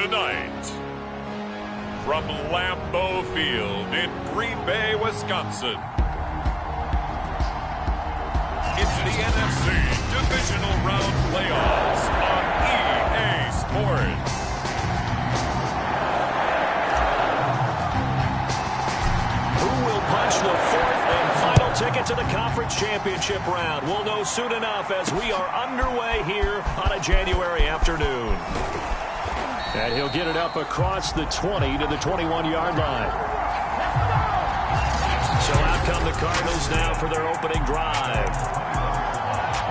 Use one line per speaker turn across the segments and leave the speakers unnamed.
Tonight, from Lambeau Field in Green Bay, Wisconsin, it's the NFC Divisional Round Playoffs on EA Sports.
Who will punch the fourth and final ticket to the conference championship round? We'll know soon enough as we are underway here on a January afternoon. And he'll get it up across the 20 to the 21-yard line. So out come the Cardinals now for their opening drive.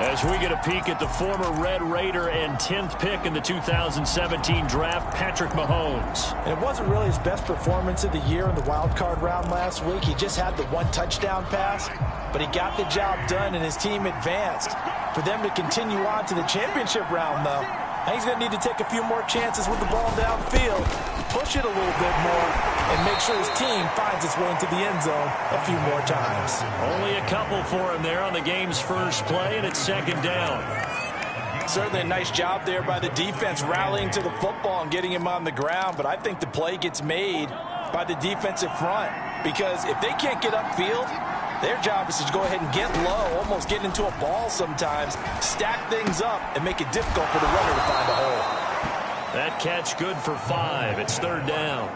As we get a peek at the former Red Raider and 10th pick in the 2017 draft, Patrick Mahomes.
And it wasn't really his best performance of the year in the wild card round last week. He just had the one touchdown pass, but he got the job done and his team advanced. For them to continue on to the championship round, though, he's going to need to take a few more chances with the ball downfield, push it a little bit more, and make sure his team finds its way into the end zone a few more times.
Only a couple for him there on the game's first play, and it's second down.
Certainly a nice job there by the defense rallying to the football and getting him on the ground, but I think the play gets made by the defensive front because if they can't get upfield, their job is to go ahead and get low, almost get into a ball sometimes, stack things up, and make it difficult for the runner to find a hole.
That catch good for 5. It's third down.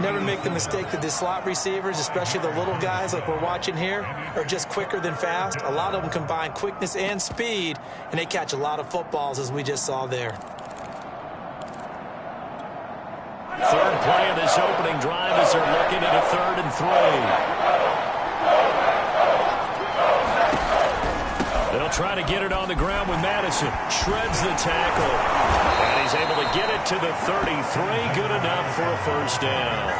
Never make the mistake that the slot receivers, especially the little guys like we're watching here, are just quicker than fast. A lot of them combine quickness and speed, and they catch a lot of footballs, as we just saw there.
Third play of this opening drive as they're looking at a 3rd and 3. They'll try to get it on the ground with Madison. Shreds the tackle. And he's able to get it to the 33. Good enough for a first down.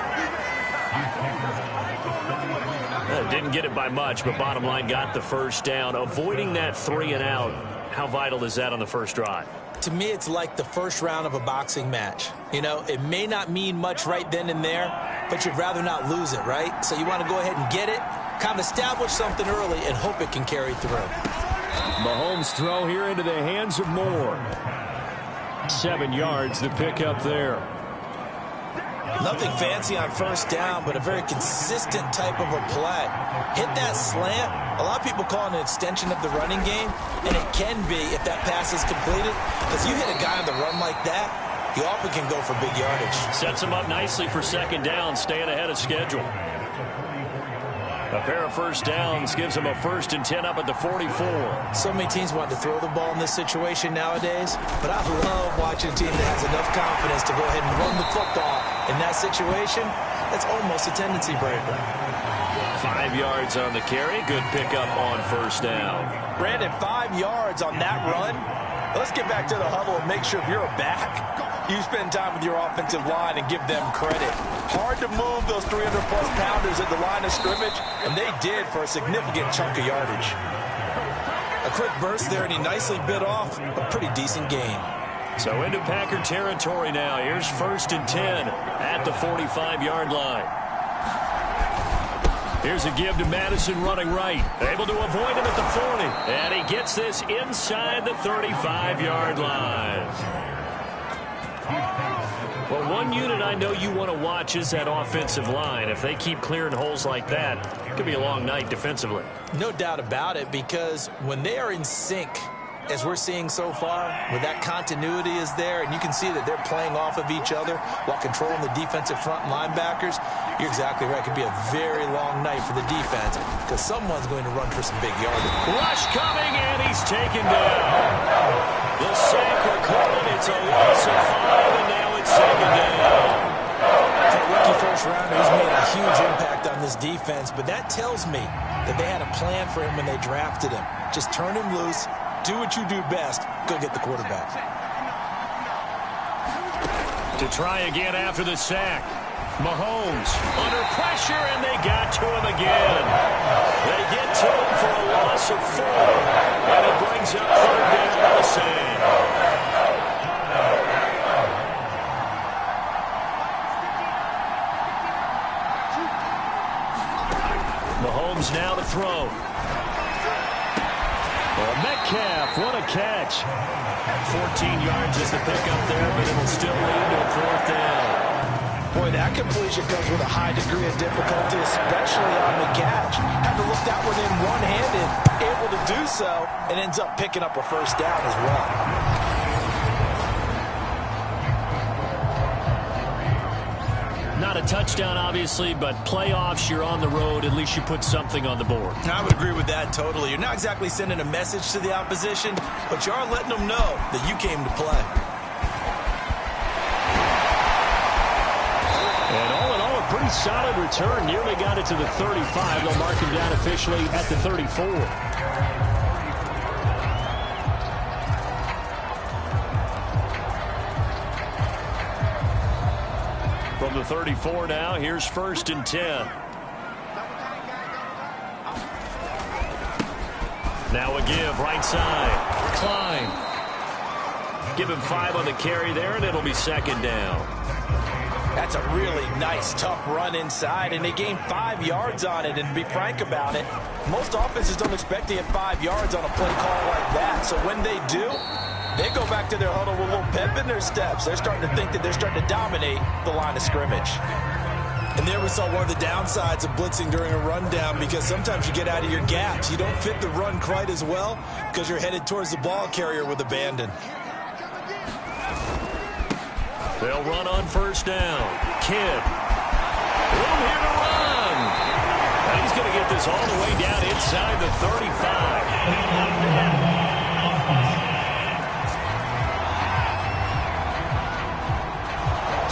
Didn't get it by much, but bottom line got the first down. Avoiding that 3 and out. How vital is that on the first drive?
To me, it's like the first round of a boxing match. You know, it may not mean much right then and there, but you'd rather not lose it, right? So you want to go ahead and get it, kind of establish something early, and hope it can carry through.
Mahomes' throw here into the hands of Moore. 7 yards, the pickup there.
Nothing fancy on first down, but a very consistent type of a play. Hit that slant. A lot of people call it an extension of the running game, and it can be if that pass is completed. Because you hit a guy on the run like that, he often can go for big yardage.
Sets him up nicely for second down, staying ahead of schedule. A pair of first downs gives him a 1st and 10 up at the 44.
So many teams want to throw the ball in this situation nowadays, but I love watching a team that has enough confidence to go ahead and run the football. In that situation, that's almost a tendency breaker.
5 yards on the carry. Good pickup on first down.
Brandon, 5 yards on that run. Let's get back to the huddle and make sure if you're a back, you spend time with your offensive line and give them credit. Hard to move those 300-plus pounders at the line of scrimmage, and they did for a significant chunk of yardage. A quick burst there, and he nicely bit off a pretty decent gain.
So into Packer territory now. Here's 1st and 10 at the 45-yard line. Here's a give to Madison running right. Able to avoid him at the 40. And he gets this inside the 35-yard line. Well, one unit I know you want to watch is that offensive line. If they keep clearing holes like that, it could be a long night defensively.
No doubt about it, because when they are in sync, as we're seeing so far, where that continuity is there, and you can see that they're playing off of each other while controlling the defensive front linebackers, you're exactly right. It could be a very long night for the defense because someone's going to run for some big yardage.
Rush coming, and he's taken down. The sack recorded. It's a loss of 5, and now it's second down.
For a rookie first rounder, he's made a huge impact on this defense, but that tells me that they had a plan for him when they drafted him. Just turn him loose. Do what you do best. Go get the quarterback.
To try again after the sack. Mahomes under pressure, and they got to him again. They get to him for a loss of 4, and it brings up third down the same. Mahomes now to throw. Oh, Metcalf, what a catch. 14 yards is the pickup there, but it'll still lead to a fourth down.
Boy, that completion comes with a high degree of difficulty, especially on the catch. Had to look that one in one-handed, able to do so, and ends up picking up a first down as well.
Not a touchdown, obviously, but playoffs, you're on the road. At least you put something on the board.
I would agree with that totally. You're not exactly sending a message to the opposition, but you are letting them know that you came to play.
And all in all, a pretty solid return. Nearly got it to the 35. They'll mark him down officially at the 34. From the 34 now, here's 1st and 10. Now a give, right side. Klein. Give him 5 on the carry there, and it'll be 2nd down.
That's a really nice, tough run inside, and they gained 5 yards on it. And to be frank about it, most offenses don't expect to get 5 yards on a play call like that. So when they do, they go back to their huddle with a little pep in their steps. They're starting to think that they're starting to dominate the line of scrimmage. And there we saw one of the downsides of blitzing during a rundown, because sometimes you get out of your gaps. You don't fit the run quite as well because you're headed towards the ball carrier with abandon.
They'll run on 1st down. Kidd. Room here to run. And he's going to get this all the way down inside the 35.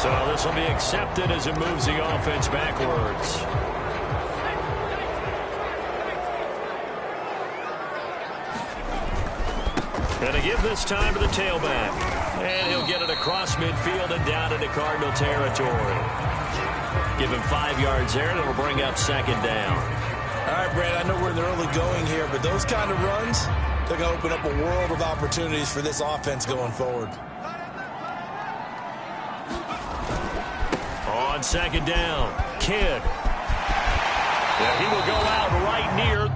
So this will be accepted as it moves the offense backwards. Going to give this time to the tailback. And he'll get it across midfield and down into Cardinal territory. Give him 5 yards there, and it'll bring up 2nd down.
All right, Brad, I know we're in the early going here, but those kind of runs, they're going to open up a world of opportunities for this offense going forward.
On 2nd down, Kidd. Yeah, he will go out right near.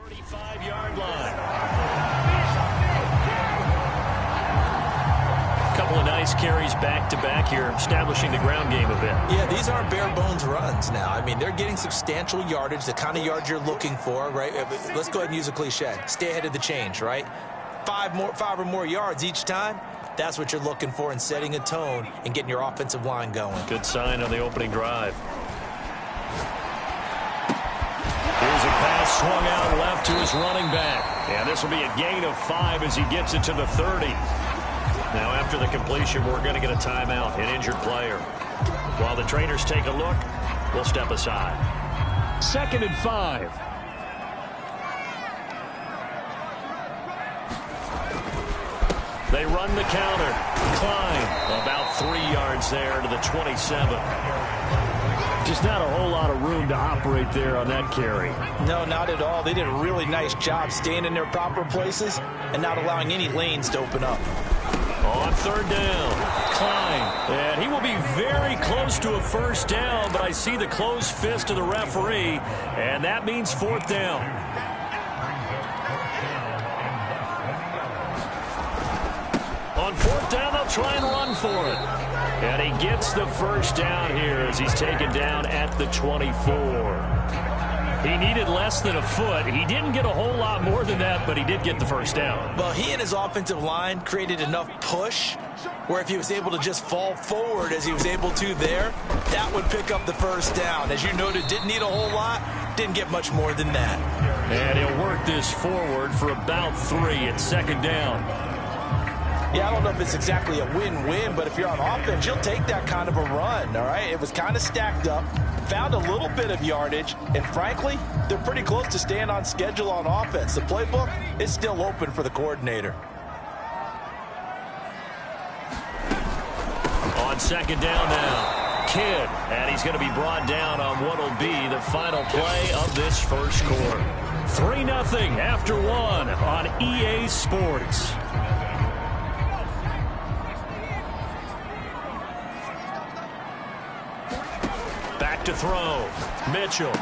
35-yard line. Couple of nice carries back-to-back here, establishing the ground game a bit.
Yeah, these aren't bare-bones runs now. I mean, they're getting substantial yardage, the kind of yards you're looking for, right? Let's go ahead and use a cliche. Stay ahead of the change, right? Five or more yards each time. That's what you're looking for in setting a tone and getting your offensive line going.
Good sign on the opening drive. Here's a pass swung out left to his running back. And this will be a gain of 5 as he gets it to the 30. Now, after the completion, we're going to get a timeout, an injured player. While the trainers take a look, we'll step aside. 2nd and 5. They run the counter. Klein, about 3 yards there to the 27. Just not a whole lot of room to operate there on that carry.
No, not at all. They did a really nice job staying in their proper places and not allowing any lanes to open up.
On 3rd down, Klein. And he will be very close to a first down, but I see the closed fist of the referee, and that means 4th down. On 4th down, they'll try and run for it. And he gets the first down here as he's taken down at the 24. He needed less than a foot. He didn't get a whole lot more than that, but he did get the first down.
Well, he and his offensive line created enough push where if he was able to just fall forward as he was able to there, that would pick up the first down. As you noted, didn't need a whole lot, didn't get much more than that.
And he'll work this forward for about 3 at 2nd down.
Yeah, I don't know if it's exactly a win-win, but if you're on offense, you'll take that kind of a run, all right? It was kind of stacked up, found a little bit of yardage, and frankly, they're pretty close to staying on schedule on offense. The playbook is still open for the coordinator.
On 2nd down now, Kidd, and he's going to be brought down on what will be the final play of this first quarter. 3-0 after 1 on EA Sports. Back to throw. Mitchell.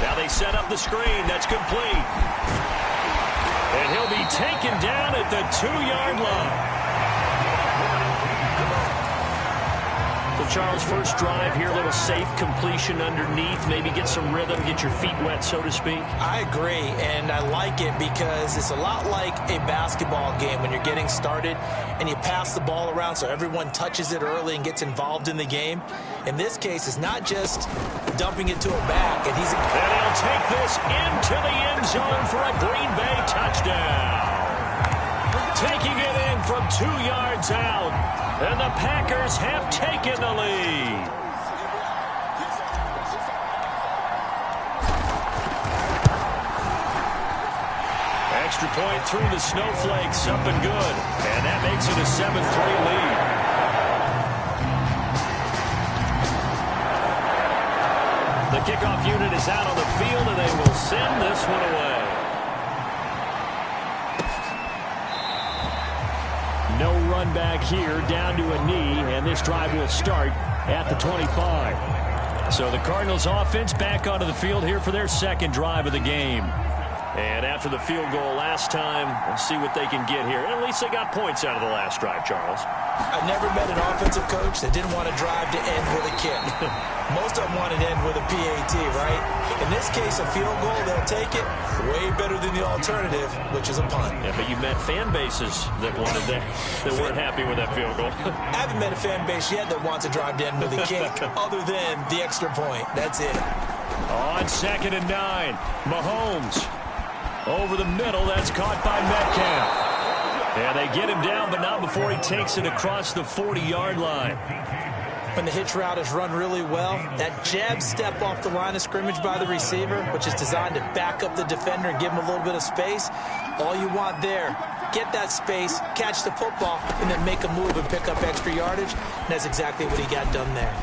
Now they set up the screen. That's complete. And he'll be taken down at the 2-yard line. So, Charles, first drive here, a little safe completion underneath. Maybe get some rhythm, get your feet wet, so to speak.
I agree, and I like it because it's a lot like a basketball game when you're getting started and you pass the ball around so everyone touches it early and gets involved in the game. In this case, it's not just dumping it to a back. And
he'll take this into the end zone for a Green Bay touchdown. Taking it in from 2 yards out. And the Packers have taken the lead. Extra point through the snowflakes, up and good. And that makes it a 7-3 lead. The kickoff unit is out on the field, and they will send this one away. No run back here, down to a knee, and this drive will start at the 25. So the Cardinals offense back onto the field here for their 2nd drive of the game. And after the field goal last time, we'll see what they can get here. And at least they got points out of the last drive, Charles.
I've never met an offensive coach that didn't want to drive to end with a kick. Most of them want to end with a PAT, right? In this case, a field goal, they'll take it. Way better than the alternative, which is a punt.
Yeah, but you met fan bases that wanted that weren't happy with that field goal.
I haven't met a fan base yet that wants to drive to end with a kick other than the extra point. That's it.
On 2nd and 9, Mahomes. Over the middle, that's caught by Metcalf. And they get him down, but not before he takes it across the 40-yard line.
When the hitch route is run really well, that jab step off the line of scrimmage by the receiver, which is designed to back up the defender and give him a little bit of space, all you want there, get that space, catch the football, and then make a move and pick up extra yardage. And that's exactly what he got done there.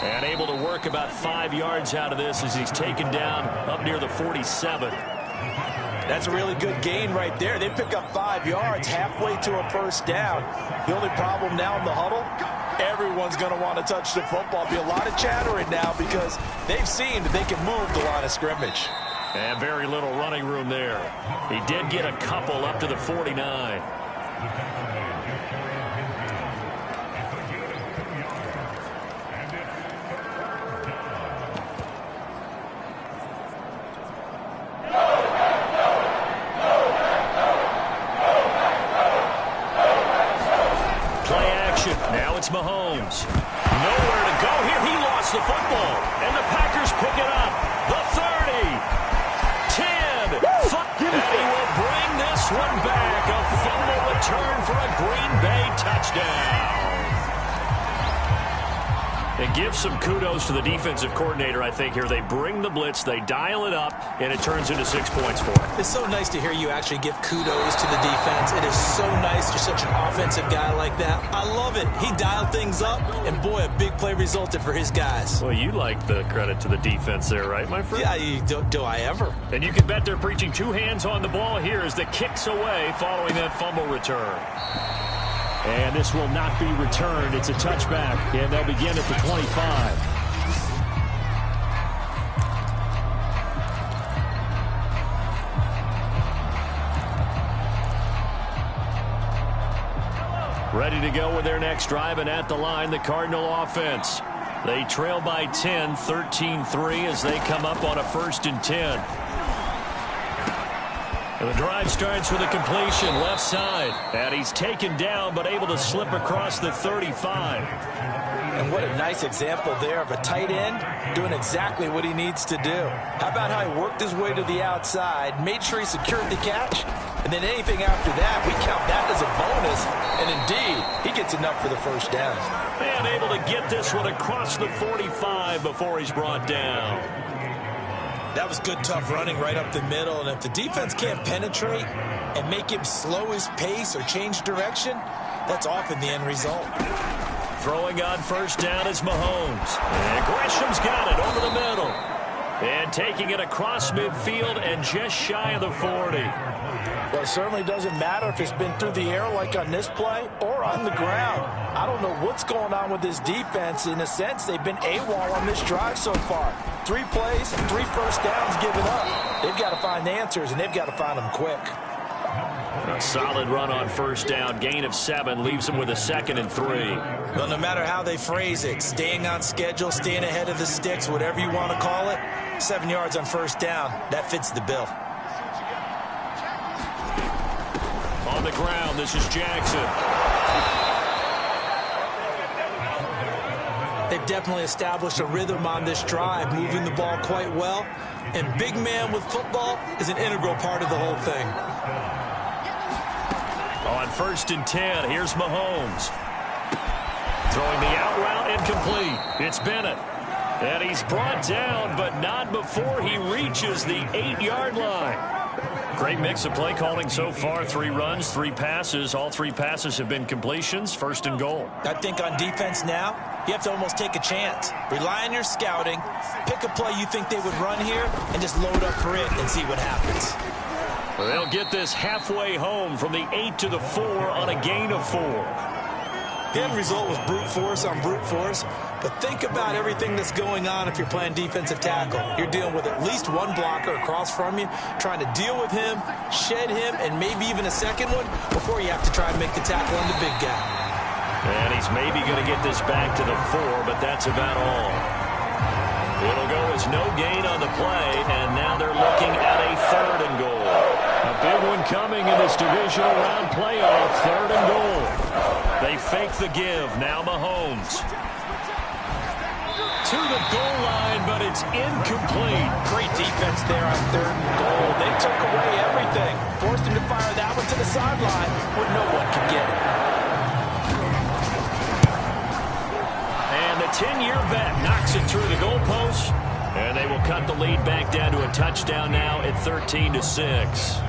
And able to work about 5 yards out of this as he's taken down up near the 47.
That's a really good gain right there. They pick up 5 yards halfway to a first down. The only problem now in the huddle, everyone's going to want to touch the football. Be a lot of chattering now because they've seen that they can move the line of scrimmage.
And very little running room there. He did get a couple up to the 49. Play action. Now it's Mahomes. Nowhere to go here. He lost the football. And the Packers pick it up. The 30. 10. 5. And he will bring this one back. A fumble return for a Green Bay touchdown. It gives some kudos to the defensive coordinator, I think, here. They bring the blitz, they dial it up, and it turns into 6 points for him.
It's so nice to hear you actually give kudos to the defense. It is so nice. You're such an offensive guy like that. I love it. He dialed things up, and boy, a big play resulted for his guys.
Well, you like the credit to the defense there, right, my friend?
Yeah, do I ever?
And you can bet they're preaching two hands on the ball here as the kick's away following that fumble return. And this will not be returned. It's a touchback, and they'll begin at the 25. Ready to go with their next drive, and at the line, the Cardinal offense. They trail by 10, 13-3 as they come up on a 1st and 10. And the drive starts with a completion left side. And he's taken down but able to slip across the 35.
And what a nice example there of a tight end doing exactly what he needs to do. How about how he worked his way to the outside, made sure he secured the catch, and then anything after that, we count that as a bonus. And indeed, he gets enough for the 1st down.
And able to get this one across the 45 before he's brought down.
That was good, tough running right up the middle. And if the defense can't penetrate and make him slow his pace or change direction, that's often the end result.
Throwing on 1st down is Mahomes. And Gresham's got it over the middle. And taking it across midfield and just shy of the 40.
Well, it certainly doesn't matter if it's been through the air like on this play or on the ground. I don't know what's going on with this defense. In a sense, they've been AWOL on this drive so far. 3 plays and 3 1st downs given up. They've got to find the answers, and they've got to find them quick.
A solid run on 1st down. Gain of 7 leaves them with a 2nd and 3.
Well, no matter how they phrase it, staying on schedule, staying ahead of the sticks, whatever you want to call it, 7 yards on 1st down, that fits the bill.
On the ground, this is Jackson.
They've definitely established a rhythm on this drive, moving the ball quite well. And big man with football is an integral part of the whole thing.
On 1st and 10, here's Mahomes. Throwing the out route incomplete. It's Bennett. And he's brought down, but not before he reaches the 8-yard line. Great mix of play calling so far. 3 runs, 3 passes. All 3 passes have been completions. 1st and goal.
I think on defense now, you have to almost take a chance. Rely on your scouting. Pick a play you think they would run here and just load up for it and see what happens.
Well, they'll get this halfway home from the 8 to the 4 on a gain of 4.
The end result was brute force on brute force. But think about everything that's going on if you're playing defensive tackle. You're dealing with at least one blocker across from you, trying to deal with him, shed him, and maybe even a second one before you have to try and make the tackle on the big guy.
And he's maybe going to get this back to the 4, but that's about all. It'll go as no gain on the play, and now they're looking at a 3rd and goal. A big one coming in this divisional round playoff, 3rd and goal. They fake the give. Now Mahomes. To the goal line, but it's incomplete.
Great defense there on 3rd and goal. They took away everything. Forced him to fire that one to the sideline where no one could get it.
And the 10-year vet knocks it through the goalpost. And they will cut the lead back down to a touchdown now at 13-6.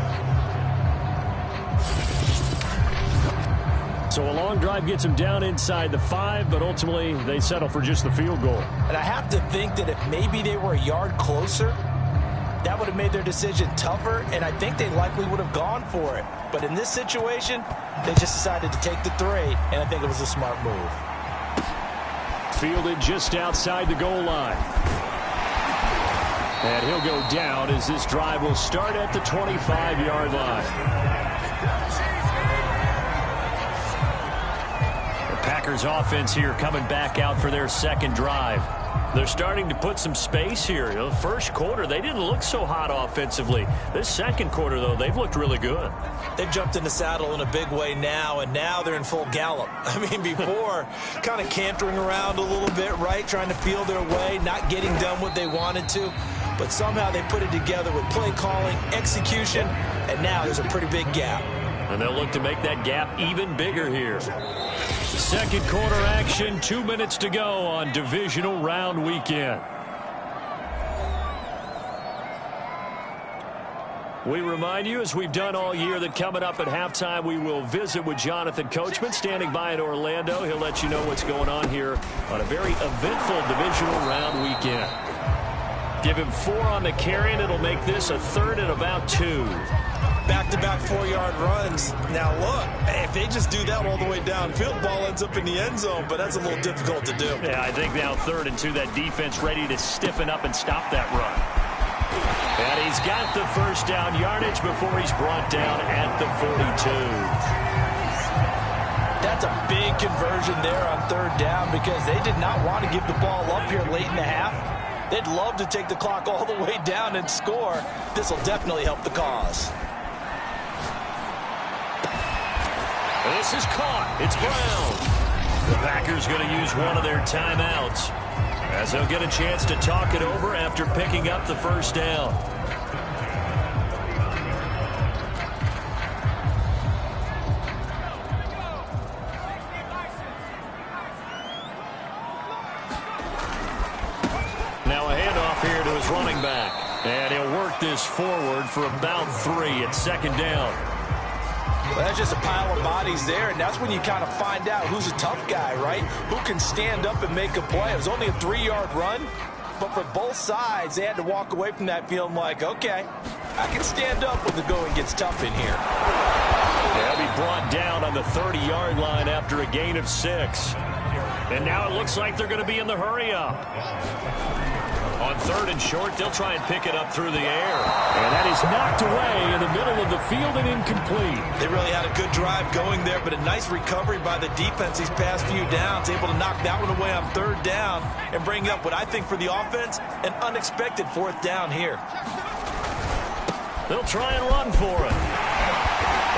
So a long drive gets them down inside the 5, but ultimately they settle for just the field goal.
And I have to think that if maybe they were a yard closer, that would have made their decision tougher, and I think they likely would have gone for it. But in this situation, they just decided to take the 3, and I think it was a smart move.
Fielded just outside the goal line. And he'll go down as this drive will start at the 25-yard line. The Packers offense here coming back out for their second drive. They're starting to put some space here. The first quarter, they didn't look so hot offensively. This second quarter, though, they've looked really good.
They've jumped in the saddle in a big way now, and now they're in full gallop. I mean, before, kind of cantering around a little bit, right, trying to feel their way, not getting done what they wanted to. But somehow they put it together with play calling, execution, and now there's a pretty big gap.
And they'll look to make that gap even bigger here. Second quarter action, 2 minutes to go on divisional round weekend. We remind you, as we've done all year, that coming up at halftime, we will visit with Jonathan Coachman, standing by in Orlando. He'll let you know what's going on here on a very eventful divisional round weekend. Give him 4 on the carry, and it'll make this a third and about 2.
Back-to-back 4-yard runs. Now, look, if they just do that all the way downfield, ball ends up in the end zone, but that's a little difficult to do.
Yeah, I think now 3rd and 2, that defense ready to stiffen up and stop that run. And he's got the first down yardage before he's brought down at the 42.
That's a big conversion there on 3rd down because they did not want to give the ball up here late in the half. They'd love to take the clock all the way down and score. This will definitely help the cause.
This is caught. It's Brown. The Packers going to use one of their timeouts as they'll get a chance to talk it over after picking up the first down. Now a handoff here to his running back. And he'll work this forward for about 3 at 2nd down.
Well, that's just a pile of bodies there, and that's when you kind of find out who's a tough guy, right? Who can stand up and make a play. It was only a 3-yard run, but for both sides, they had to walk away from that feeling like, okay, I can stand up when the going gets tough in here.
They'll be brought down on the 30-yard line after a gain of 6. And now it looks like they're going to be in the hurry-up. On 3rd and short, they'll try and pick it up through the air. And that is knocked away in the middle of the field and incomplete.
They really had a good drive going there, but a nice recovery by the defense these past few downs, able to knock that one away on 3rd down and bring up what I think for the offense, an unexpected 4th down here.
They'll try and run for it.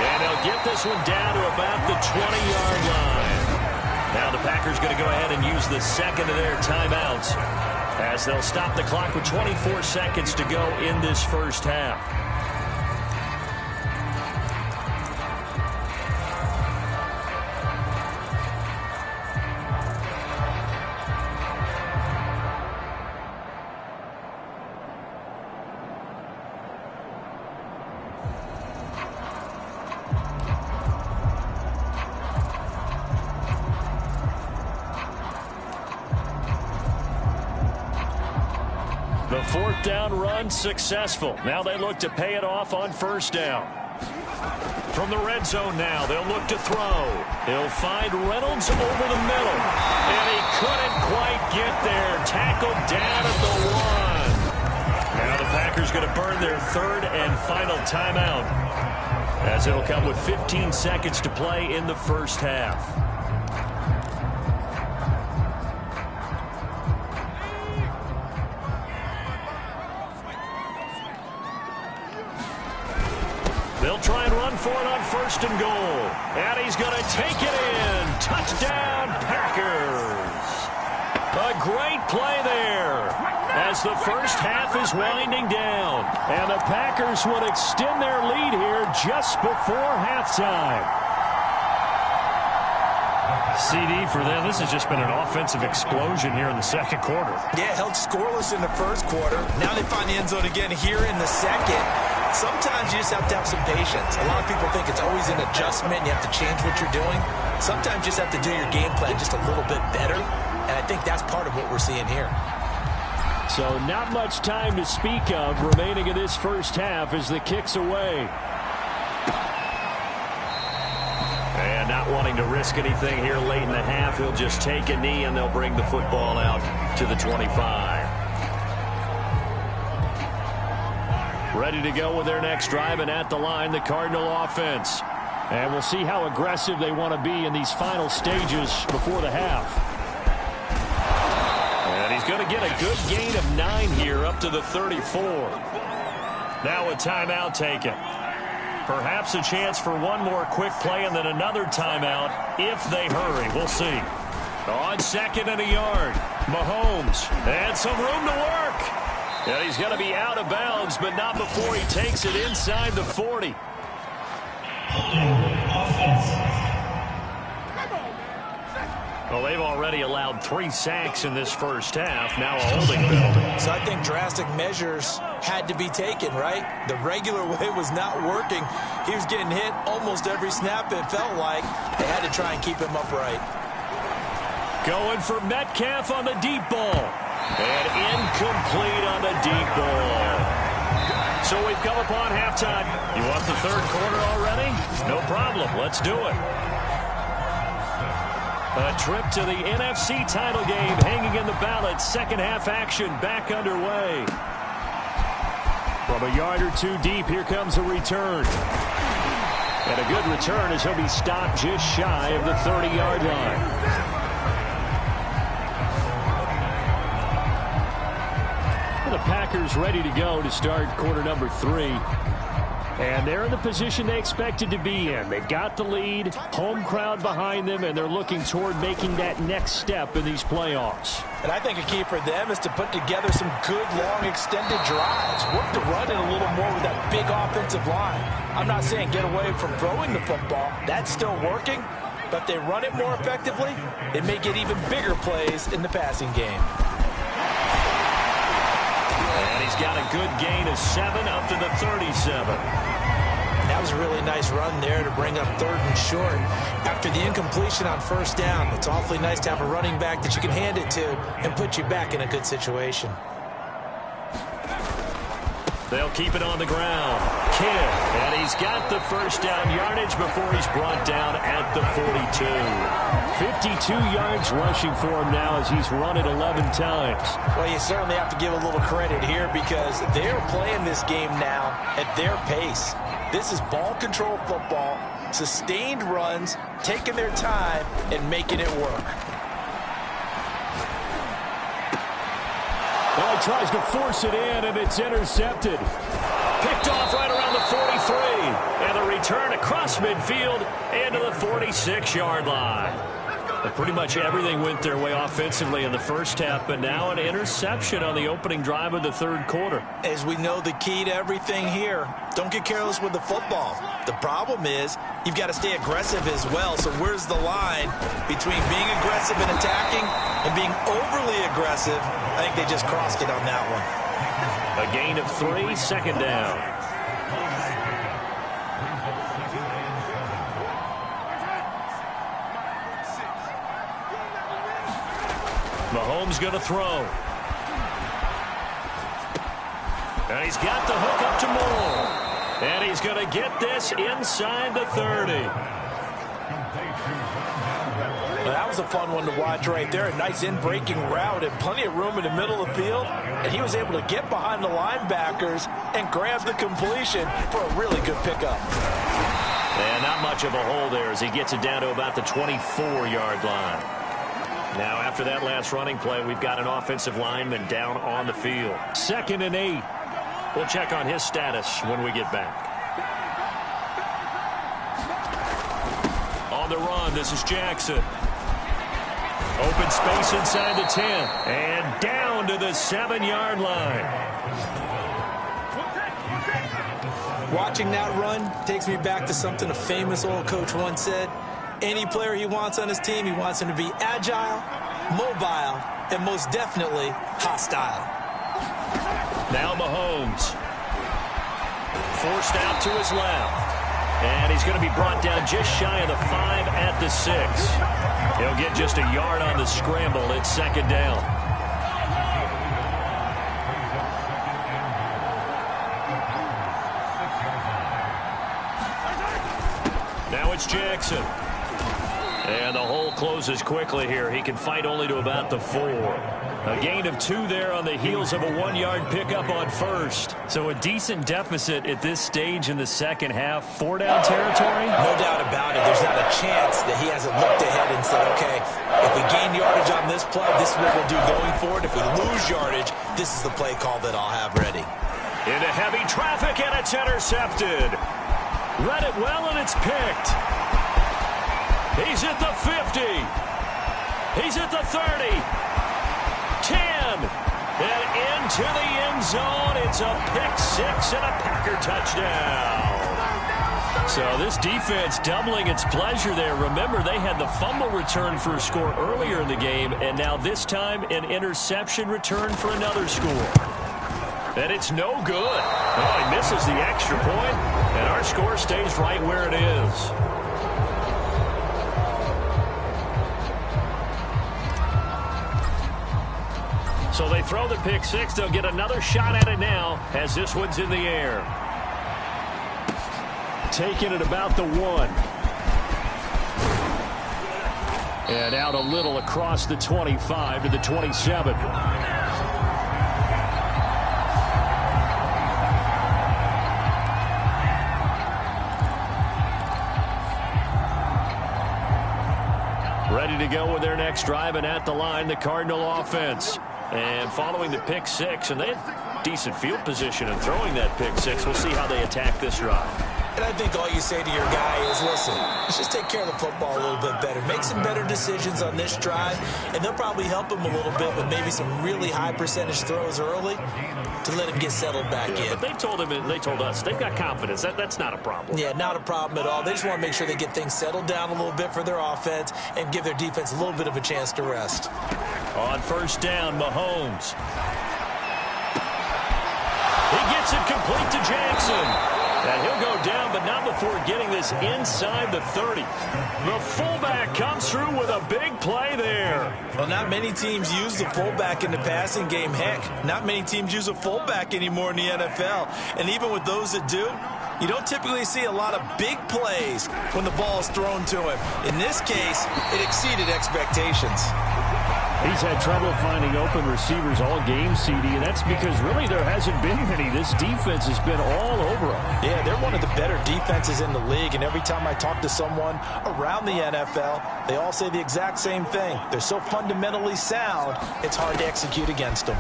And they'll get this one down to about the 20-yard line. Now the Packers going to go ahead and use the second of their timeouts, as they'll stop the clock with 24 seconds to go in this first half. The 4th down run successful. Now they look to pay it off on 1st down. From the red zone now, they'll look to throw. He'll find Reynolds over the middle. And he couldn't quite get there. Tackled down at the 1. Now the Packers going to burn their 3rd and final timeout, as it'll come with 15 seconds to play in the first half. They'll try and run for it on 1st and goal. And he's going to take it in. Touchdown, Packers. A great play there as the first half is winding down. And the Packers would extend their lead here just before halftime. CD for them. This has just been an offensive explosion here in the second quarter.
Yeah, held scoreless in the first quarter. Now they find the end zone again here in the second. Sometimes you just have to have some patience. A lot of people think it's always an adjustment. You have to change what you're doing. Sometimes you just have to do your game plan just a little bit better. And I think that's part of what we're seeing here.
So not much time to speak of remaining in this first half as the kick's away. And not wanting to risk anything here late in the half, he'll just take a knee and they'll bring the football out to the 25. Ready to go with their next drive, and at the line, the Cardinal offense. And we'll see how aggressive they want to be in these final stages before the half. And he's going to get a good gain of 9 here up to the 34. Now a timeout taken. Perhaps a chance for one more quick play and then another timeout if they hurry. We'll see. On 2nd and a yard, Mahomes and some room to work. And he's going to be out of bounds, but not before he takes it inside the 40. Well, they've already allowed 3 sacks in this first half. Now a holding penalty.
So I think drastic measures had to be taken, right? The regular way was not working. He was getting hit almost every snap, it felt like. They had to try and keep him upright.
Going for Metcalf on the deep ball. And incomplete on the deep ball. So we've come upon halftime. You want the third quarter already? No problem. Let's do it. A trip to the NFC title game hanging in the balance. Second half action back underway. From a yard or two deep, here comes a return. And a good return as he'll be stopped just shy of the 30-yard line. The Packers ready to go to start quarter number 3. And they're in the position they expected to be in. They've got the lead, home crowd behind them, and they're looking toward making that next step in these playoffs.
And I think a key for them is to put together some good, long, extended drives. Work the run in a little more with that big offensive line. I'm not saying get away from throwing the football. That's still working. But if they run it more effectively, they may get even bigger plays in the passing game.
And he's got a good gain of 7 up to the 37.
That was a really nice run there to bring up 3rd and short. After the incompletion on 1st down, it's awfully nice to have a running back that you can hand it to and put you back in a good situation.
They'll keep it on the ground. Kidd, and he's got the first down yardage before he's brought down at the 42. 52 yards rushing for him now as he's run it 11 times.
Well, you certainly have to give a little credit here because they're playing this game now at their pace. This is ball control football, sustained runs, taking their time and making it work.
Well, he tries to force it in, and it's intercepted. Picked off right around the 43. And the return across midfield into the 46-yard line. But pretty much everything went their way offensively in the first half, but now an interception on the opening drive of the 3rd quarter.
As we know, the key to everything here, don't get careless with the football. The problem is you've got to stay aggressive as well. So where's the line between being aggressive and attacking and being overly aggressive? I think they just crossed it on that one.
A gain of 3, 2nd down. Mahomes going to throw. And he's got the hook up to Moore. And he's going to get this inside the 30.
Well, that was a fun one to watch right there. A nice in-breaking route and plenty of room in the middle of the field. And he was able to get behind the linebackers and grab the completion for a really good pickup.
And not much of a hole there as he gets it down to about the 24-yard line. Now, after that last running play, we've got an offensive lineman down on the field. 2nd and 8. We'll check on his status when we get back. On the run, this is Jackson. Open space inside the 10. And down to the 7-yard line.
Watching that run takes me back to something a famous old coach once said. Any player he wants on his team, he wants him to be agile, mobile, and most definitely hostile.
Now Mahomes. Forced out to his left. And he's going to be brought down just shy of the 5 at the 6. He'll get just a yard on the scramble. It's 2nd down. Now it's Jackson. And the hole closes quickly here. He can fight only to about the 4. A gain of 2 there on the heels of a 1-yard pickup on first.
So a decent deficit at this stage in the second half. 4-down territory?
No doubt about it. There's not a chance that he hasn't looked ahead and said, okay, if we gain yardage on this play, this is what we'll do going forward. If we lose yardage, this is the play call that I'll have ready.
Into heavy traffic, and it's intercepted. Read it well, and it's picked. He's at the 50. He's at the 30. 10. And into the end zone. It's a pick 6 and a Packer touchdown. So this defense doubling its pleasure there. Remember, they had the fumble return for a score earlier in the game, and now this time an interception return for another score. And it's no good. Oh, he misses the extra point, and our score stays right where it is. So they throw the pick 6. They'll get another shot at it now as this one's in the air. Taking it about the 1. And out a little across the 25 to the 27. Ready to go with their next drive, and at the line, the Cardinal offense. And following the pick 6, and they had decent field position in throwing that pick 6. We'll see how they attack this drive.
And I think all you say to your guy is, listen, let's just take care of the football a little bit better. Make some better decisions on this drive, and they'll probably help him a little bit with maybe some really high percentage throws early to let him get settled back in.
But they told him, and they told us, they've got confidence. That's not a problem.
Yeah, not a problem at all. They just want to make sure they get things settled down a little bit for their offense and give their defense a little bit of a chance to rest.
On first down, Mahomes. He gets it complete to Jackson. And he'll go down, but not before getting this inside the 30. The fullback comes through with a big play there.
Well, not many teams use the fullback in the passing game. Heck, not many teams use a fullback anymore in the NFL. And even with those that do, you don't typically see a lot of big plays when the ball is thrown to him. In this case, it exceeded expectations.
He's had trouble finding open receivers all game, CD, and that's because really there hasn't been many. This defense has been all over him.
Yeah, they're one of the better defenses in the league, and every time I talk to someone around the NFL, they all say the exact same thing. They're so fundamentally sound, it's hard to execute against them.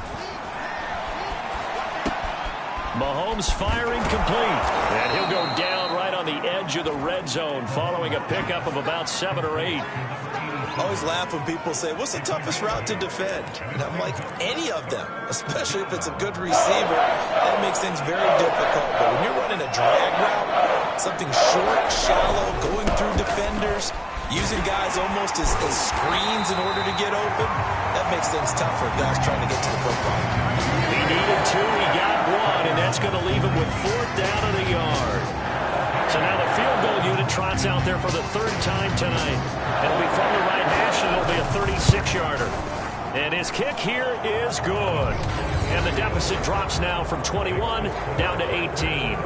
Mahomes firing complete, and he'll go down right on the edge of the red zone following a pickup of about 7 or 8.
I always laugh when people say, what's the toughest route to defend? And I'm like, any of them, especially if it's a good receiver. That makes things very difficult. But when you're running a drag route, something short, shallow, going through defenders, using guys almost as screens in order to get open, that makes things tough for guys trying to get to the football.
He needed 2, he got 1, and that's going to leave him with 4th down and a yard. So now the field goal unit trots out there for the 3rd time tonight. It'll be from the right hash, and it'll be a 36-yarder. And his kick here is good. And the deficit drops now from 21 down to 18.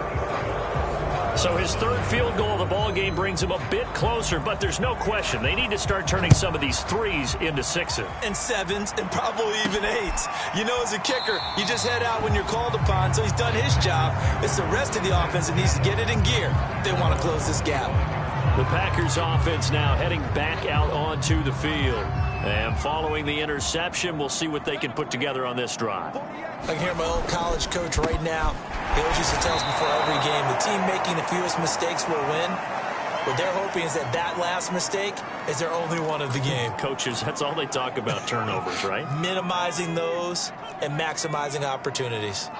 So his 3rd field goal of the ball game brings him a bit closer, but there's no question they need to start turning some of these 3s into 6s.
And 7s, and probably even 8s. You know, as a kicker, you just head out when you're called upon, so he's done his job. It's the rest of the offense that needs to get it in gear. They want to close this gap.
The Packers offense now heading back out onto the field. And following the interception, we'll see what they can put together on this drive.
I can hear my old college coach right now. He always used to tell us before every game, the team making the fewest mistakes will win. What they're hoping is that that last mistake is their only one of the game.
Coaches, that's all they talk about, turnovers, right?
Minimizing those and maximizing opportunities.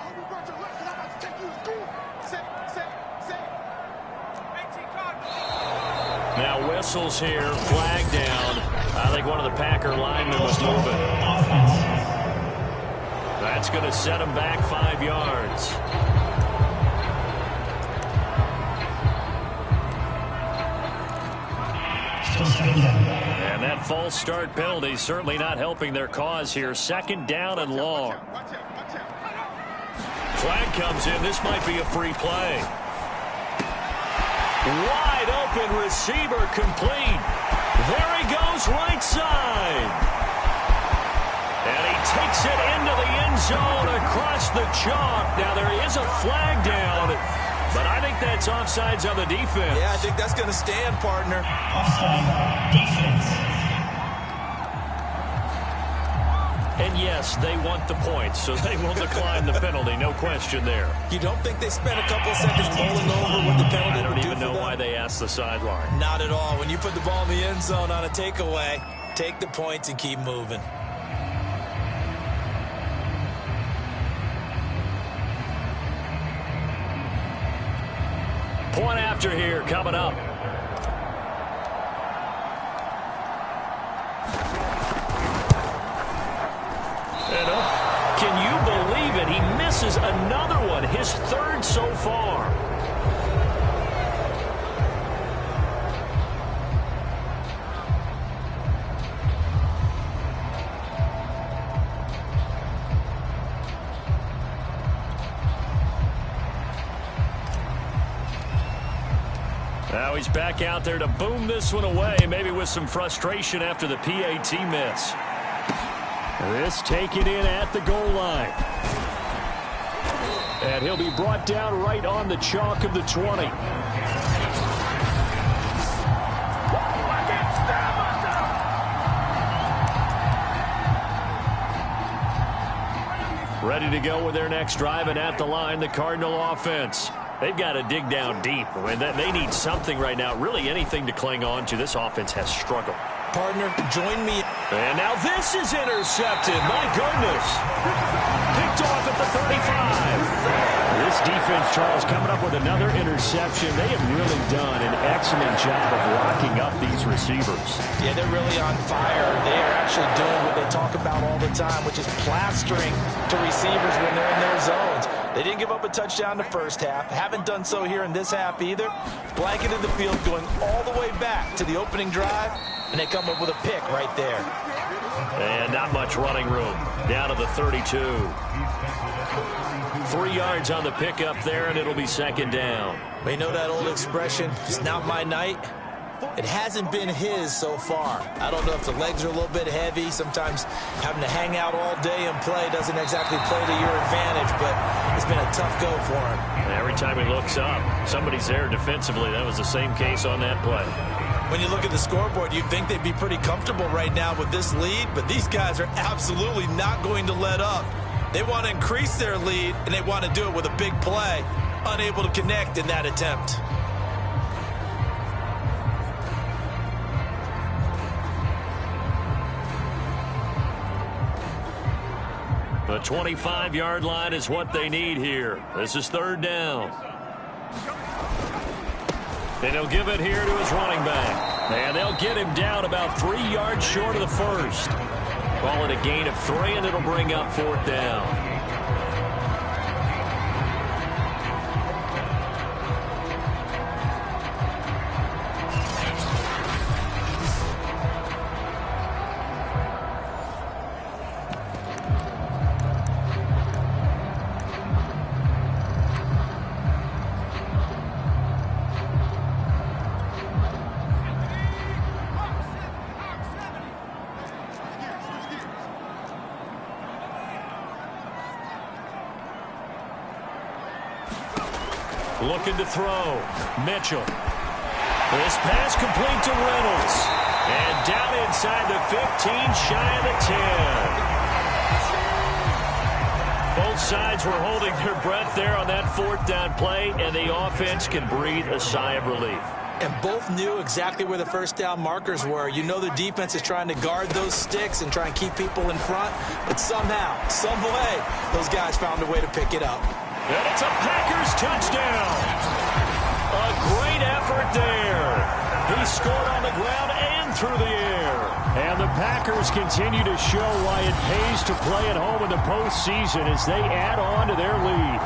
Now whistles here, flag down. I think one of the Packer linemen was moving. That's going to set him back 5 yards. And that false start penalty certainly not helping their cause here. 2nd down and long. Flag comes in. This might be a free play. Wide open receiver complete. There he goes right side. And he takes it into the end zone across the chalk. Now, there is a flag down, but I think that's offsides on the defense.
Yeah, I think that's going to stand, partner.
Offside defense.
And yes, they want the points, so they will decline the penalty. No question there.
You don't think they spent a couple seconds mulling over what the penalty
I don't
would do
even know
for them?
why they asked the sideline.
Not at all. When you put the ball in the end zone on a takeaway, take the points and keep moving.
Point after here coming up. Can you believe it? He misses another one, his third so far. Now he's back out there to boom this one away, maybe with some frustration after the PAT miss. This taken in at the goal line. And he'll be brought down right on the chalk of the 20. Ready to go with their next drive, and at the line, the Cardinal offense. They've got to dig down deep. I mean, they need something right now, really anything to cling on to. This offense has struggled.
Partner, join me.
And now this is intercepted. My goodness. Picked off at the 35. This defense, Charles, coming up with another interception. They have really done an excellent job of locking up these receivers.
Yeah, they're really on fire. They are actually doing what they talk about all the time, which is plastering to receivers when they're in their zones. They didn't give up a touchdown the first half. Haven't done so here in this half either. Blanketed the field, going all the way back to the opening drive, and they come up with a pick right there.
And not much running room. Down to the 32. 3 yards on the pickup there, and it'll be second down.
You know that old expression, it's not my night? It hasn't been his so far. I don't know if the legs are a little bit heavy. Sometimes having to hang out all day and play doesn't exactly play to your advantage, but it's been a tough go for him.
And every time he looks up, somebody's there defensively. That was the same case on that play.
When you look at the scoreboard, you'd think they'd be pretty comfortable right now with this lead, but these guys are absolutely not going to let up. They want to increase their lead, and they want to do it with a big play. Unable to connect in that attempt.
The 25-yard line is what they need here. This is third down. And he'll give it here to his running back. And they'll get him down about 3 yards short of the first. Call it a gain of 3, and it'll bring up fourth down. Looking to throw. Mitchell. This pass complete to Reynolds. And down inside the 15, shy of the 10. Both sides were holding their breath there on that fourth down play, and the offense can breathe a sigh of relief.
And both knew exactly where the first down markers were. You know the defense is trying to guard those sticks and try and keep people in front, but somehow, some way, those guys found a way to pick it up.
And it's a Packers touchdown. A great effort there. He scored on the ground and through the air. And the Packers continue to show why it pays to play at home in the postseason as they add on to their lead.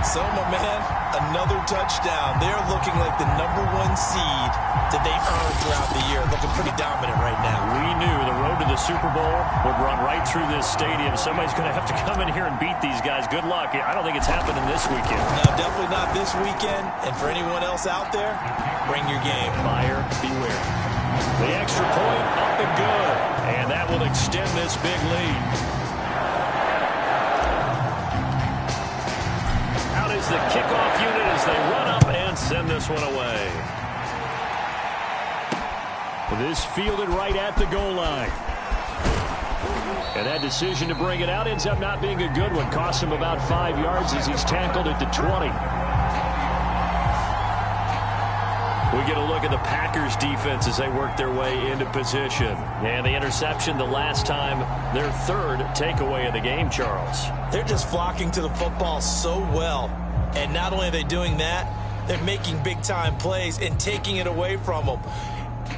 So, my man, another touchdown. They're looking like the #1 seed that they earned throughout the year. Looking pretty dominant right now.
We knew the road to the Super Bowl would run right through this stadium. Somebody's going to have to come in here and beat these guys. Good luck. I don't think it's happening this weekend.
No, definitely not this weekend. And for anyone else out there, bring your game.
Buyer beware. The extra point up and good. And that will extend this big lead. the kickoff unit as they run up and send this one away. This fielded right at the goal line. And that decision to bring it out ends up not being a good one. Costs him about 5 yards as he's tackled at the 20. We get a look at the Packers defense as they work their way into position. And the interception the last time, their third takeaway of the game, Charles.
They're just flocking to the football so well. And not only are they doing that, they're making big-time plays and taking it away from them.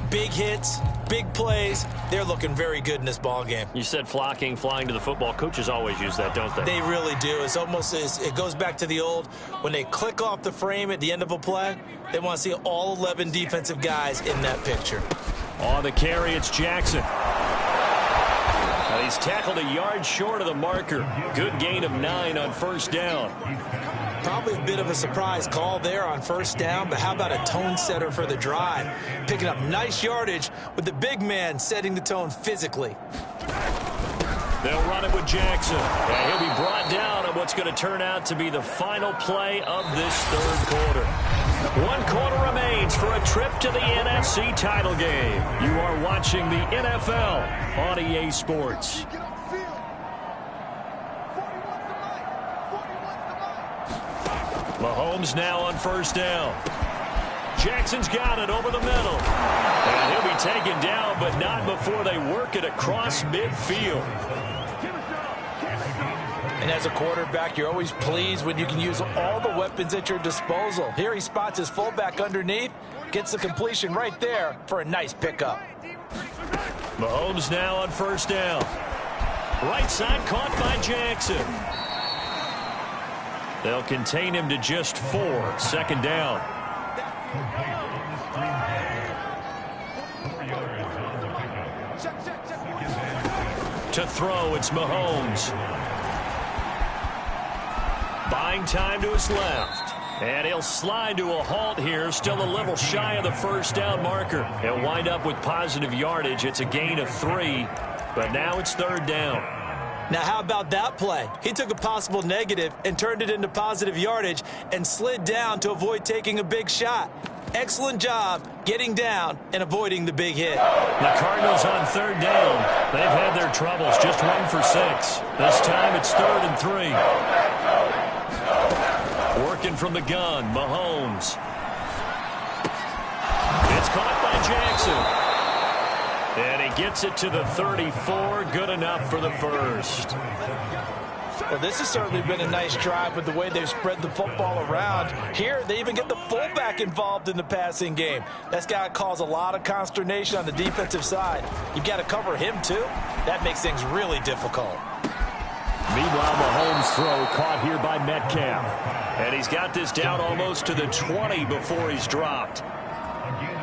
Big hits, big plays. They're looking very good in this ball game.
You said flocking, flying to the football. Coaches always use that, don't they?
They really do. It's almost it goes back to the old, when they click off the frame at the end of a play, they want to see all 11 defensive guys in that picture.
On the carry, it's Jackson. And he's tackled a yard short of the marker. Good gain of 9 on first down.
Probably a bit of a surprise call there on first down, but how about a tone setter for the drive? Picking up nice yardage with the big man setting the tone physically.
They'll run it with Jackson. And he'll be brought down on what's going to turn out to be the final play of this third quarter. 1 quarter remains for a trip to the NFC title game. You are watching the NFL on EA Sports. Mahomes now on first down. Jackson's got it over the middle. And he'll be taken down, but not before they work it across midfield.
And as a quarterback, you're always pleased when you can use all the weapons at your disposal. Here he spots his fullback underneath, gets the completion right there for a nice pickup.
Mahomes now on first down. Right side caught by Jackson. They'll contain him to just 4. Second down. To throw, it's Mahomes. Buying time to his left. And he'll slide to a halt here, still a little shy of the first down marker. He'll wind up with positive yardage. It's a gain of 3, but now it's third down.
Now, how about that play? He took a possible negative and turned it into positive yardage and slid down to avoid taking a big shot. Excellent job getting down and avoiding the big hit.
The Cardinals on third down. They've had their troubles, just 1 for 6. This time it's 3rd and 3. Working from the gun, Mahomes. It's caught by Jackson. And he gets it to the 34. Good enough for the first.
Well, this has certainly been a nice drive with the way they've spread the football around. Here, they even get the fullback involved in the passing game. That's got to cause a lot of consternation on the defensive side. You've got to cover him, too. That makes things really difficult.
Meanwhile, Mahomes' throw caught here by Metcalf. And he's got this down almost to the 20 before he's dropped.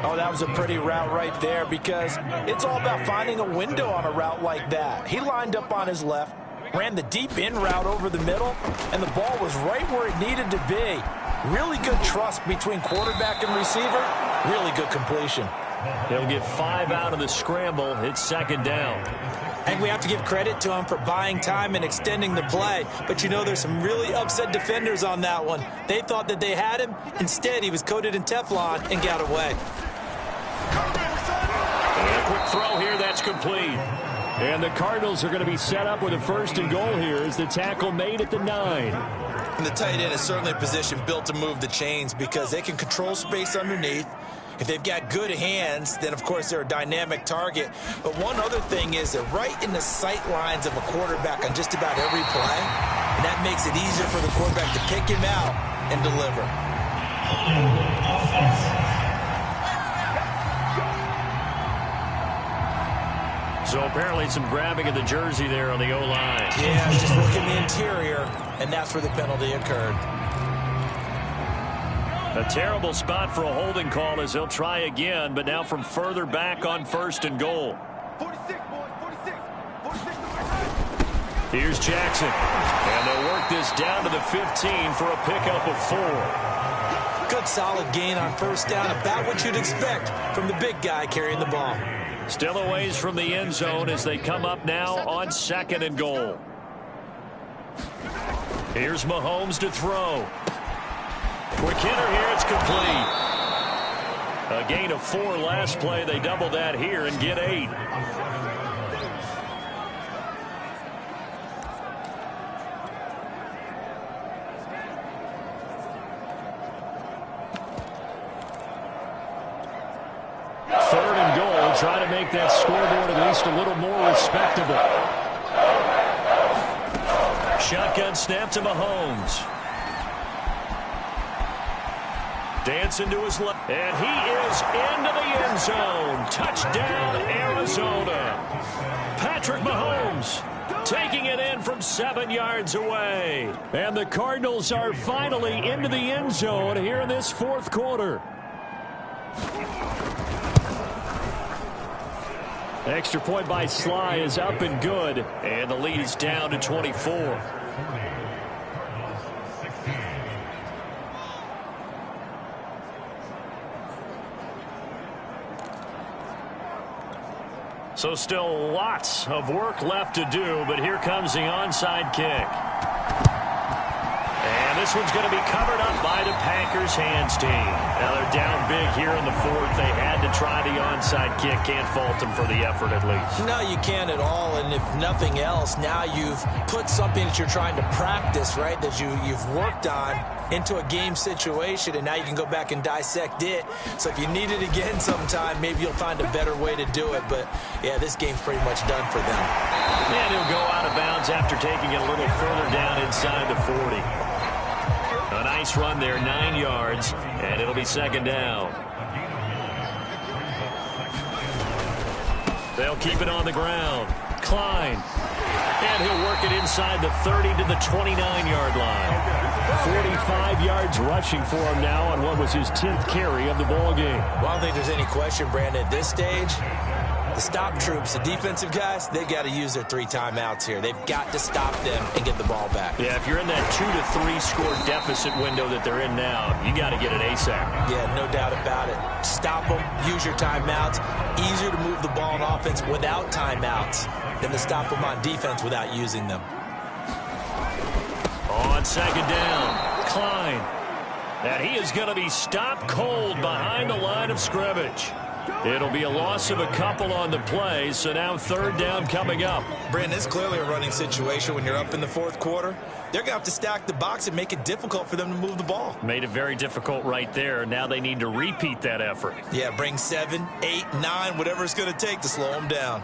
Oh, that was a pretty route right there because it's all about finding a window on a route like that. He lined up on his left, ran the deep in route over the middle, and the ball was right where it needed to be. Really good trust between quarterback and receiver. Really good completion.
He'll get 5 out of the scramble. It's second down.
And we have to give credit to him for buying time and extending the play. But, you know, there's some really upset defenders on that one. They thought that they had him. Instead, he was coated in Teflon and got away.
And a quick throw here. That's complete. And the Cardinals are going to be set up with a 1st and goal here as the tackle made at the 9.
And the tight end is certainly a position built to move the chains because they can control space underneath. If they've got good hands, then, of course, they're a dynamic target. But one other thing is they're right in the sight lines of a quarterback on just about every play. And that makes it easier for the quarterback to pick him out and deliver.
So apparently some grabbing of the jersey there on the O-line.
Yeah, just look in the interior, and that's where the penalty occurred.
A terrible spot for a holding call as they'll try again, but now from further back on 1st and goal.
46, boys, 46.
Here's Jackson. And they'll work this down to the 15 for a pickup of 4.
Good solid gain on first down, about what you'd expect from the big guy carrying the ball.
Still a ways from the end zone as they come up now on 2nd and goal. Here's Mahomes to throw. Quick hitter here, it's complete. A gain of 4 last play. They double that here and get 8. Third and goal. Try to make that scoreboard at least a little more respectable. Shotgun snap to Mahomes. Dancing to his left. And he is into the end zone. Touchdown, Arizona. Patrick Mahomes taking it in from 7 yards away.
And the Cardinals are finally into the end zone here in this fourth quarter. Extra point by Sly is up and good.
And the lead is down to 24. So still lots of work left to do, but here comes the onside kick. And this one's going to be covered up by the Packers hands team. Now they're down big here in the fourth. They had to try the onside kick. Can't fault them for the effort at least.
No, you can't at all. And if nothing else, now you've put something that you're trying to practice, right, that you've worked on into a game situation, and now you can go back and dissect it. So if you need it again sometime, maybe you'll find a better way to do it. But, yeah, this game's pretty much done for them.
And he'll go out of bounds after taking it a little further down inside the 40. A nice run there, 9 yards, and it'll be second down. They'll keep it on the ground. Klein. And he'll work it inside the 30 to the 29-yard line.
45 yards rushing for him now on what was his 10th carry of the ball game.
Well, I don't think there's any question, Brandon, at this stage. The stop troops, the defensive guys, they've got to use their 3 timeouts here. They've got to stop them and get the ball back.
Yeah, if you're in that 2 to 3 score deficit window that they're in now, you got to get it ASAP.
Yeah, no doubt about it. Stop them, use your timeouts. Easier to move the ball on offense without timeouts than to stop them on defense without using them.
On second down, Klein. And he is going to be stopped cold behind the line of scrimmage. It'll be a loss of a couple on the play, so now third down coming up.
Brandon, it's clearly a running situation when you're up in the fourth quarter. They're going to have to stack the box and make it difficult for them to move the ball.
Made it very difficult right there. Now they need to repeat that effort.
Yeah, bring 7, 8, 9, whatever it's going to take to slow them down.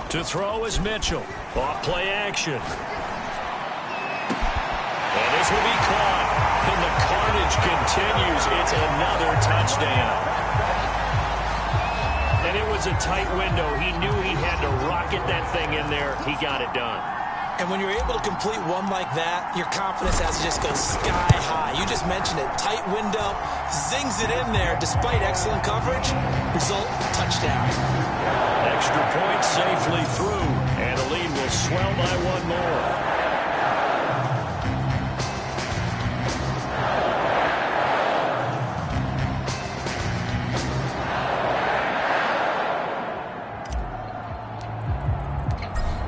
To throw is Mitchell. Off play action. And this will be caught. And the carnage continues. It's another touchdown. And it was a tight window. He knew he had to rocket that thing in there. He got it done.
And when you're able to complete one like that, your confidence has to just go sky high. You just mentioned it. Tight window, zings it in there despite excellent coverage. Result, touchdown.
Extra point safely through. And the lead will swell by 1 more.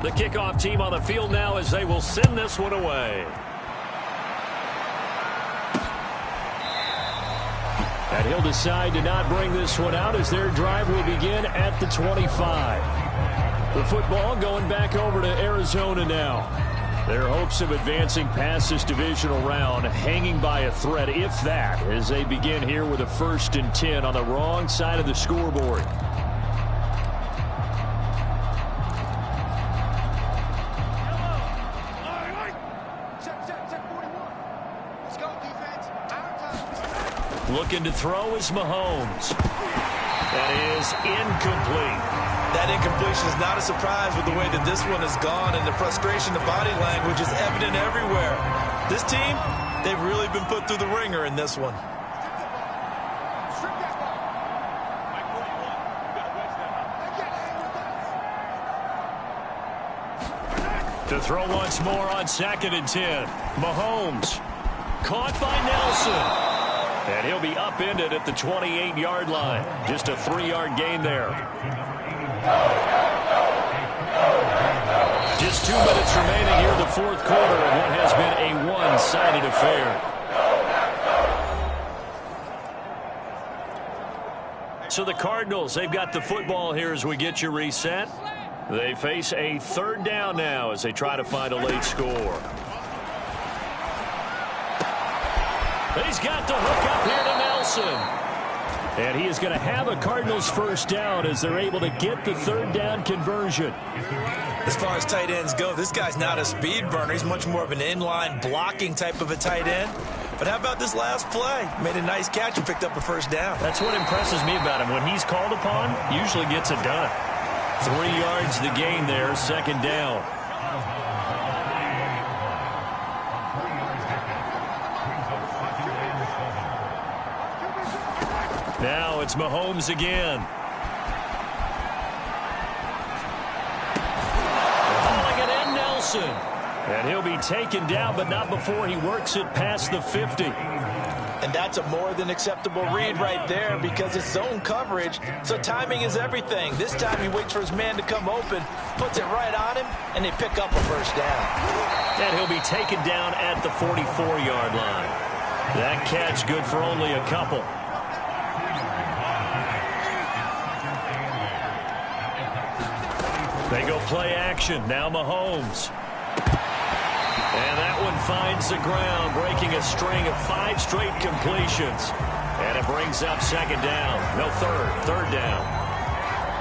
The kickoff team on the field now as they will send this one away.
And he'll decide to not bring this one out as their drive will begin at the 25. The football going back over to Arizona now. Their hopes of advancing past this divisional round hanging by a thread, if that, as they begin here with a 1st and 10 on the wrong side of the scoreboard. Looking to throw is Mahomes.
That is incomplete.
That incompletion is not a surprise with the way that this one has gone, and the frustration, the body language is evident everywhere. This team, they've really been put through the ringer in this one.
To throw once more on 2nd and 10. Mahomes caught by Nelson. And he'll be upended at the 28-yard line. Just a 3-yard gain there. Just 2 minutes remaining here in the fourth quarter of what has been a one-sided affair.
So the Cardinals, they've got the football here as we get you reset. They face a third down now as they try to find a late score. He's got the hook up here to Nelson. And he is going to have a Cardinals first down as they're able to get the third down conversion.
As far as tight ends go, this guy's not a speed burner. He's much more of an inline blocking type of a tight end. But how about this last play? Made a nice catch and picked up a first down.
That's what impresses me about him. When he's called upon, usually gets it done. 3 yards the gain there, second down. Now it's Mahomes again. Calling it in, Nelson. And he'll be taken down, but not before he works it past the 50.
And that's a more than acceptable read right there because it's zone coverage, so timing is everything. This time he waits for his man to come open, puts it right on him, and they pick up a first down.
And he'll be taken down at the 44-yard line. That catch good for only a couple. They go play action. Now Mahomes. And that one finds the ground, breaking a string of 5 straight completions. And it brings up second down. No, third down.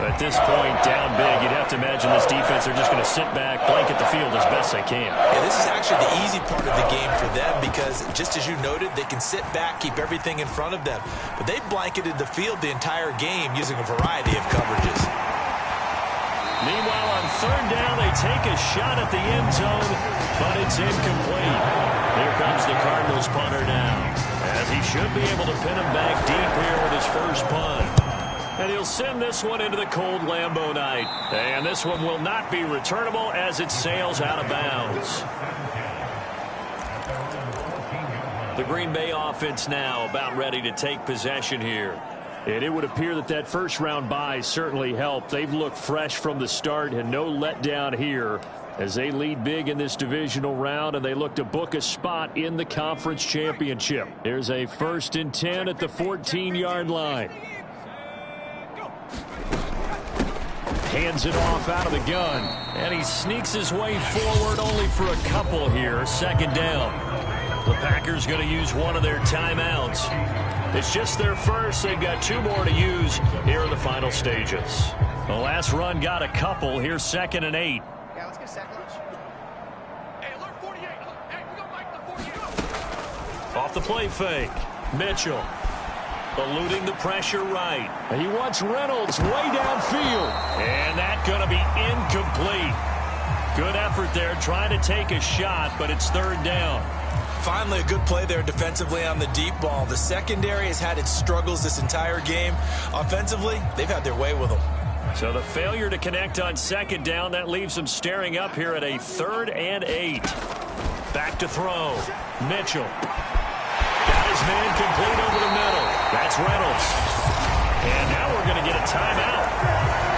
At this point, down big, you'd have to imagine this defense are just going to sit back, blanket the field as best they can.
Yeah, this is actually the easy part of the game for them because, just as you noted, they can sit back, keep everything in front of them. But they've blanketed the field the entire game using a variety of coverages.
Meanwhile, on third down, they take a shot at the end zone, but it's incomplete. Here comes the Cardinals punter now, as he should be able to pin him back deep here with his first punt. And he'll send this one into the cold Lambeau night. And this one will not be returnable as it sails out of bounds. The Green Bay offense now about ready to take possession here. And it would appear that that first-round bye certainly helped. They've looked fresh from the start and no letdown here as they lead big in this divisional round, and they look to book a spot in the conference championship. Here's a 1st and 10 at the 14-yard line. Hands it off out of the gun, and he sneaks his way forward only for a couple here. Second down. The Packers going to use one of their timeouts. It's just their first. They've got 2 more to use here in the final stages. The last run got a couple. Here's 2nd and 8.
Yeah, let's get a sack lunch. Hey, alert 48. Hey, we don't like the 48.
Off the play fake. Mitchell eluding the pressure right. And he wants Reynolds way downfield. And that's going to be incomplete. Good effort there trying to take a shot, but it's third down.
Finally, a good play there defensively on the deep ball. The secondary has had its struggles this entire game. Offensively, they've had their way with them.
So the failure to connect on second down, that leaves them staring up here at a 3rd and 8. Back to throw. Mitchell. Got his man complete over the middle. That's Reynolds. And now we're going to get a timeout.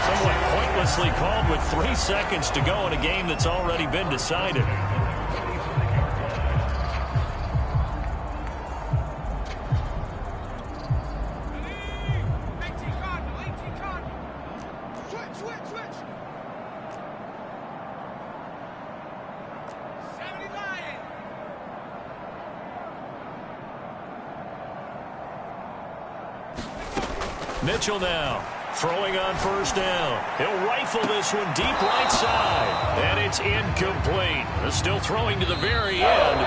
Somewhat pointlessly called with 3 seconds to go in a game that's already been decided. Mitchell now throwing on first down. He'll rifle this one deep right side. And it's incomplete. Still throwing to the very end.